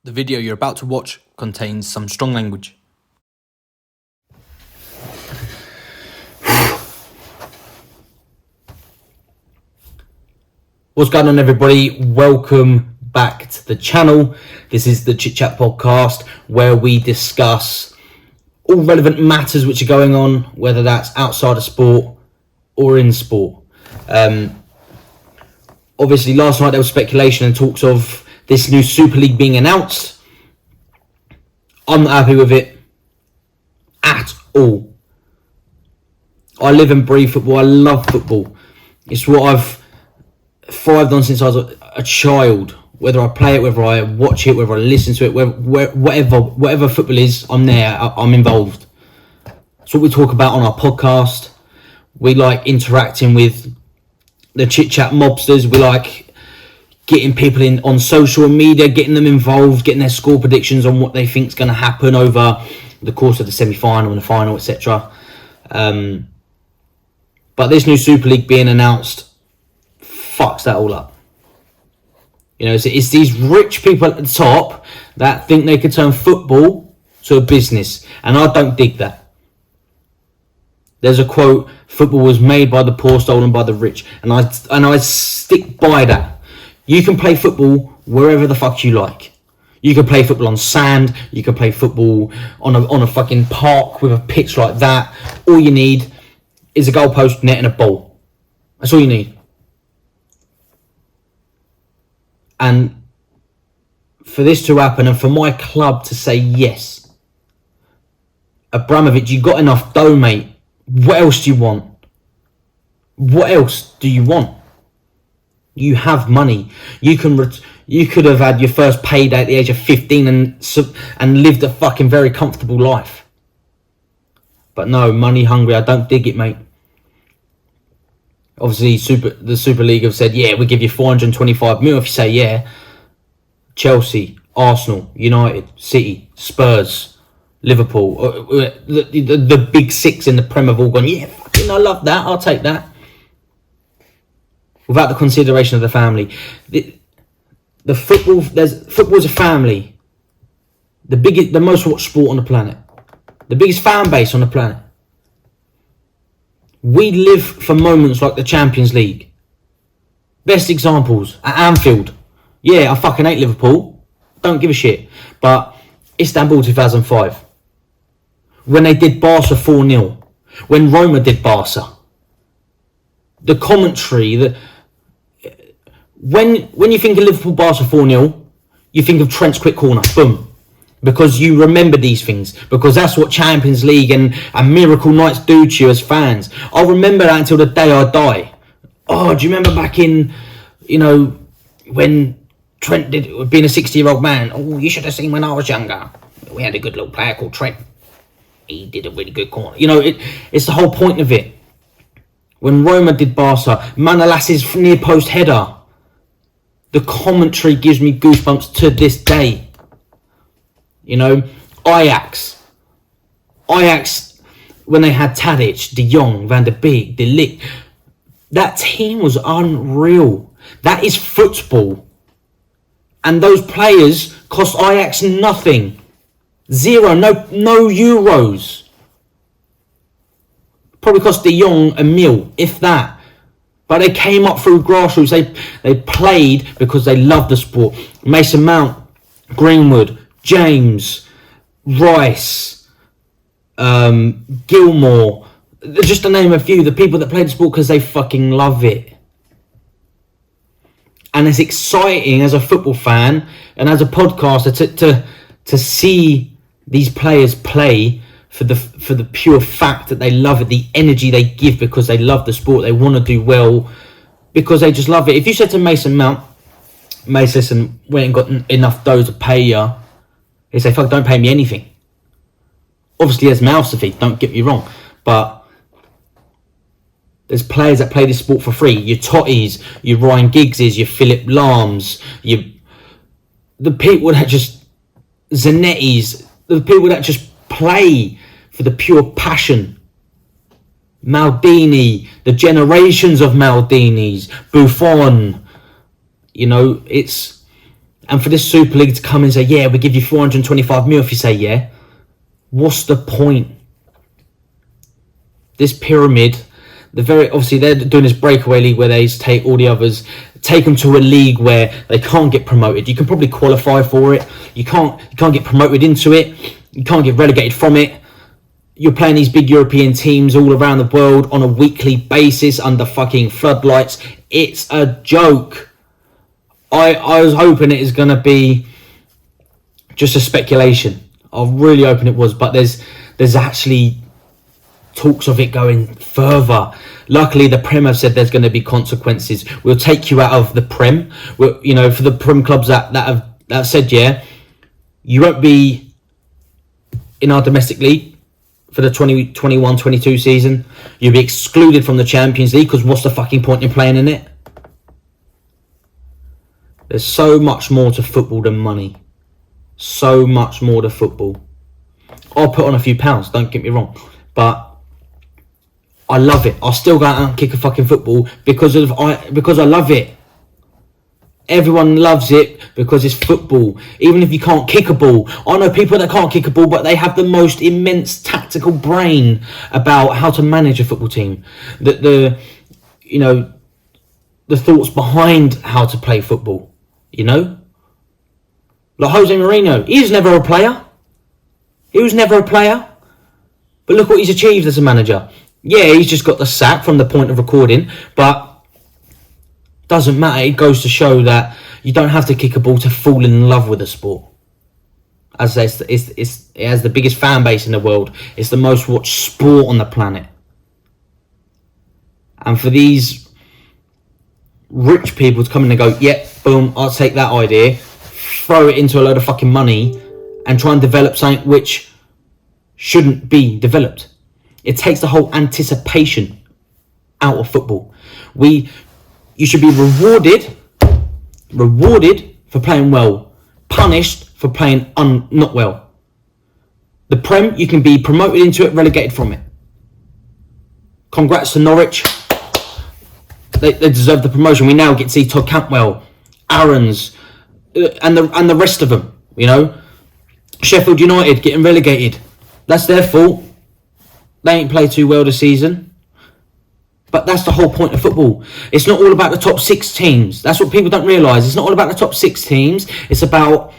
The video you're about to watch contains some strong language. What's going on, everybody? Welcome back to the channel. This is the Chit Chat podcast, where we discuss all relevant matters which are going on, whether that's outside of sport or in sport. Obviously, last night there was speculation and talks of this new Super League being announced. I'm not happy with it at all. I live and breathe football. I love football. It's what I've thrived on since I was a child. Whether I play it, whether I watch it, whether I listen to it, whatever football is, I'm there. I'm involved. It's what we talk about on our podcast. We like interacting with the Chit Chat mobsters. We like getting people in on social media, getting them involved, getting their score predictions on what they think is going to happen over the course of the semi-final and the final, etc. But this new Super League being announced fucks that all up. You know, it's these rich people at the top that think they could turn football to a business, and I don't dig that. There's a quote: "Football was made by the poor, stolen by the rich," and I stick by that. You can play football wherever the fuck you like. You can play football on sand. You can play football on a fucking park with a pitch like that. All you need is a goalpost, net, and a ball. That's all you need. And for this to happen, and for my club to say yes, Abramovich, you got enough dough, mate. What else do you want? What else do you want? You have money. You could have had your first payday at the age of 15 and lived a fucking very comfortable life. But no, money hungry. I don't dig it, mate. Obviously, the Super League have said, yeah, we give you 425 mil if you say yeah. Chelsea, Arsenal, United, City, Spurs, Liverpool, the big six in the Prem have all gone, yeah, fucking I love that. I'll take that. Without the consideration of the family. The football's a family. The most watched sport on the planet. The biggest fan base on the planet. We live for moments like the Champions League. Best examples at Anfield. Yeah, I fucking hate Liverpool. Don't give a shit. But Istanbul 2005. When they did Barca 4-0. When Roma did Barca. The commentary, when you think of Liverpool Barca 4-0, you think of Trent's quick corner, boom. Because you remember these things. Because that's what Champions League and miracle nights do to you as fans. I'll remember that until the day I die. Oh, do you remember back in, when Trent did, being a 60-year-old man? Oh, you should have seen when I was younger. We had a good little player called Trent. He did a really good corner. It's the whole point of it. When Roma did Barca, Manolas's near post header. The commentary gives me goosebumps to this day. Ajax, when they had Tadic, De Jong, Van der Beek, De Ligt, that team was unreal. That is football. And those players cost Ajax nothing. Zero, no euros. Probably cost De Jong $1 million, if that. But they came up through grassroots. They played because they loved the sport. Mason Mount, Greenwood, James, Rice, Gilmore, just to name a few, the people that play the sport because they fucking love it. And it's exciting as a football fan and as a podcaster to see these players play for the pure fact that they love it, the energy they give because they love the sport, they want to do well because they just love it. If you said to Mason Mount, Mace, listen, we ain't got enough dough to pay you, he'd say, fuck, don't pay me anything. Obviously, there's mouths to feed, don't get me wrong, but there's players that play this sport for free. Your Totties, your Ryan Giggses, your Philip Lahms, the people that just, Zanettis, the people that just play for the pure passion. Maldini, the generations of Maldinis, Buffon, it's And for this Super League to come and say, yeah, we give you 425 mil if you say yeah, what's the point? This pyramid, obviously they're doing this breakaway league where they take all the others, take them to a league where they can't get promoted. You can probably qualify for it. You can't get promoted into it. You can't get relegated from it. You're playing these big European teams all around the world on a weekly basis under fucking floodlights. It's a joke. I was hoping it is going to be just a speculation. I really hoping it was, but there's actually talks of it going further. Luckily, the Prem have said there's going to be consequences. We'll take you out of the Prem. For the Prem clubs that have said, yeah, you won't be in our domestic league for the 2021-22 season. You'll be excluded from the Champions League because what's the fucking point in playing in it? There's so much more to football than money. So much more to football. I'll put on a few pounds, don't get me wrong. But I love it. I'll still go out and kick a fucking football because I love it. Everyone loves it because it's football. Even if you can't kick a ball. I know people that can't kick a ball, but they have the most immense tactical brain about how to manage a football team. The thoughts behind how to play football. Like Jose Mourinho, he was never a player. But look what he's achieved as a manager. Yeah, he's just got the sack from the point of recording, but doesn't matter. It goes to show that you don't have to kick a ball to fall in love with a sport. As it has the biggest fan base in the world. It's the most watched sport on the planet. And for these rich people to come in and go, yep, boom, I'll take that idea, throw it into a load of fucking money and try and develop something which shouldn't be developed. It takes the whole anticipation out of football. You should be rewarded for playing well, punished for playing not well. The Prem, you can be promoted into it, relegated from it. Congrats to Norwich. They deserve the promotion. We now get to see Todd Cantwell, Aarons, and the rest of them. Sheffield United getting relegated. That's their fault. They ain't played too well this season. But that's the whole point of football. It's not all about the top 6 teams. That's what people don't realise. It's not all about the top 6 teams. It's about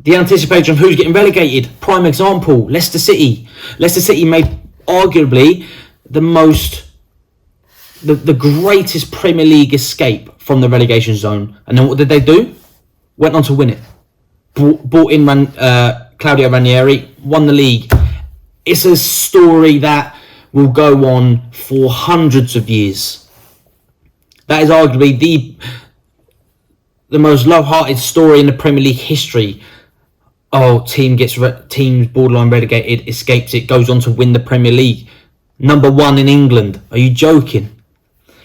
the anticipation of who's getting relegated. Prime example, Leicester City. Leicester City made arguably the greatest Premier League escape from the relegation zone. And then what did they do? Went on to win it. Brought in Claudio Ranieri, won the league. It's a story that will go on for hundreds of years. That is arguably the most love-hearted story in the Premier League history. Teams borderline relegated, escapes it, goes on to win the Premier League. Number 1 in England. Are you joking?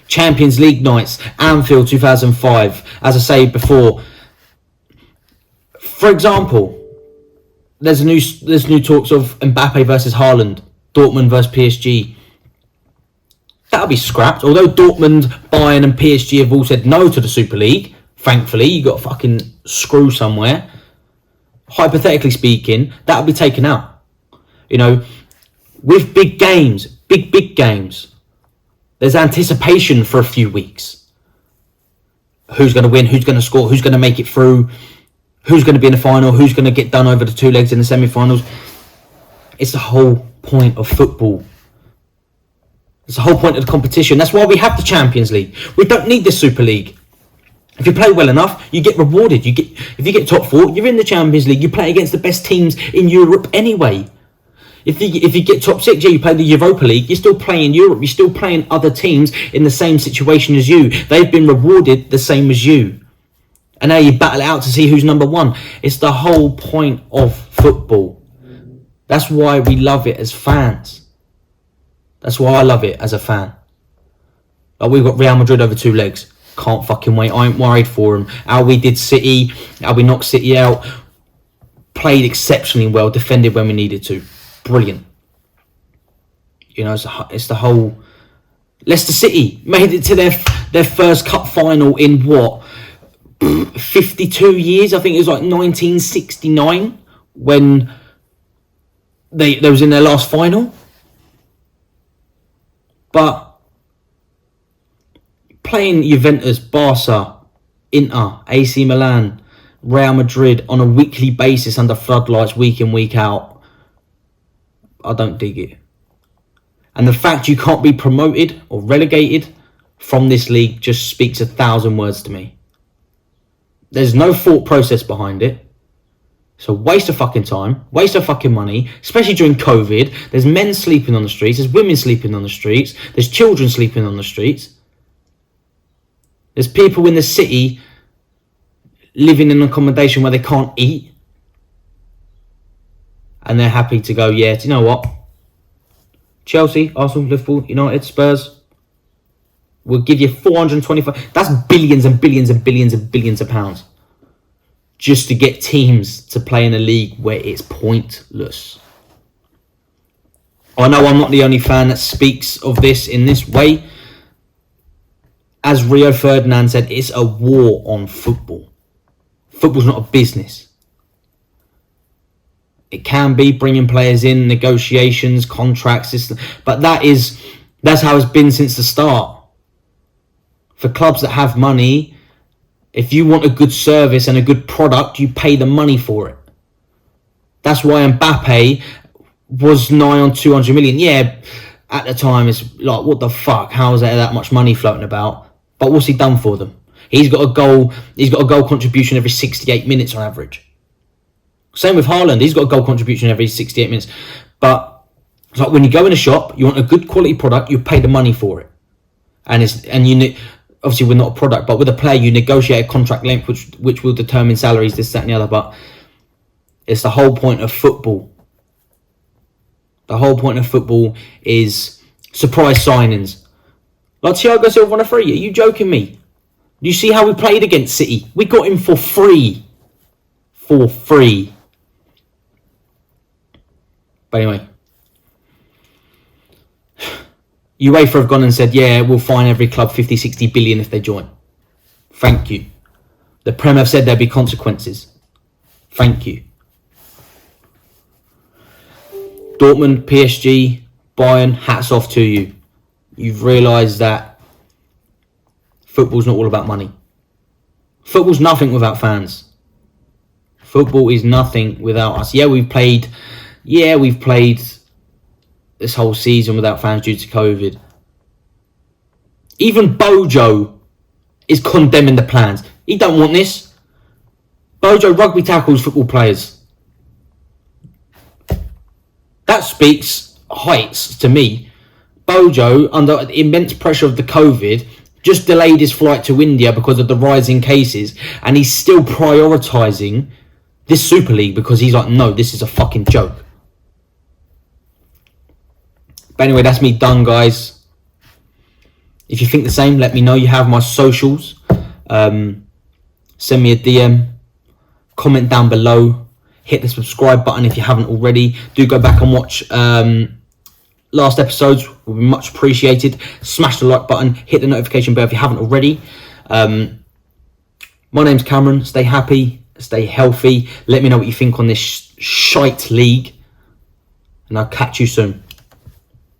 Champions League nights, Anfield 2005. As I said before, for example, there's new talks of Mbappe versus Haaland, Dortmund versus PSG. That'll be scrapped. Although Dortmund, Bayern and PSG have all said no to the Super League, thankfully, you got a fucking screw somewhere. Hypothetically speaking, that'll be taken out. With big games, big games, there's anticipation for a few weeks. Who's going to win? Who's going to score? Who's going to make it through? Who's going to be in the final? Who's going to get done over the 2 legs in the semi-finals? It's the whole point of football. It's the whole point of the competition. That's why we have the Champions League. We don't need the Super League. If you play well enough, you get rewarded. If you get top 4, you're in the Champions League. You play against the best teams in Europe anyway. If you get top 6, you play the Europa League, you're still playing Europe. You're still playing other teams in the same situation as you. They've been rewarded the same as you. And now you battle it out to see who's number 1. It's the whole point of football. That's why we love it as fans. That's why I love it as a fan. Like, we've got Real Madrid over 2 legs. Can't fucking wait. I ain't worried for them. How we did City, how we knocked City out. Played exceptionally well, defended when we needed to. Brilliant. It's the whole... Leicester City made it to their first cup final in what? 52 years. I think it was like 1969 when they was in their last final. But playing Juventus, Barca, Inter, AC Milan, Real Madrid on a weekly basis under floodlights, week in, week out, I don't dig it. And the fact you can't be promoted or relegated from this league just speaks 1,000 words to me. There's no thought process behind it. It's a waste of fucking time, waste of fucking money, especially during COVID. There's men sleeping on the streets, there's women sleeping on the streets, there's children sleeping on the streets. There's people in the city living in accommodation where they can't eat. And they're happy to go, yeah, do you know what? Chelsea, Arsenal, Liverpool, United, Spurs, we'll give you 425. That's billions and billions and billions and billions of pounds. Just to get teams to play in a league where it's pointless. I know I'm not the only fan that speaks of this in this way. As Rio Ferdinand said, it's a war on football. Football's not a business. It can be bringing players in, negotiations, contracts, but that's how it's been since the start. For clubs that have money, if you want a good service and a good product, you pay the money for it. That's why Mbappe was nigh on 200 million. Yeah, at the time, it's like, what the fuck? How is there that much money floating about? But what's he done for them? He's got a goal contribution every 68 minutes on average. Same with Haaland. He's got a goal contribution every 68 minutes. But it's like when you go in a shop, you want a good quality product, you pay the money for it. And you obviously we're not a product, but with a player you negotiate a contract length which will determine salaries, this, that and the other. But it's the whole point of football. The whole point of football is surprise signings. Like Thiago Silva on a free. Are you joking me? Do you see how we played against City? We got him for free. For free. But anyway. UEFA have gone and said, yeah, we'll fine every club 50, 60 billion if they join. Thank you. The Prem have said there'll be consequences. Thank you. Dortmund, PSG, Bayern, hats off to you. You've realised that football's not all about money. Football's nothing without fans. Football is nothing without us. Yeah, we've played this whole season without fans due to COVID. Even Bojo is condemning the plans. He don't want this. Bojo rugby tackles football players. That speaks heights to me. Bojo, under the immense pressure of the COVID, just delayed his flight to India because of the rising cases, and he's still prioritising this Super League because he's like, no, this is a fucking joke. But anyway, that's me done, guys. If you think the same, let me know. You have my socials. Send me a DM. Comment down below. Hit the subscribe button if you haven't already. Do go back and watch last episodes. Will be much appreciated. Smash the like button. Hit the notification bell if you haven't already. My name's Cameron. Stay happy. Stay healthy. Let me know what you think on this shite league. And I'll catch you soon.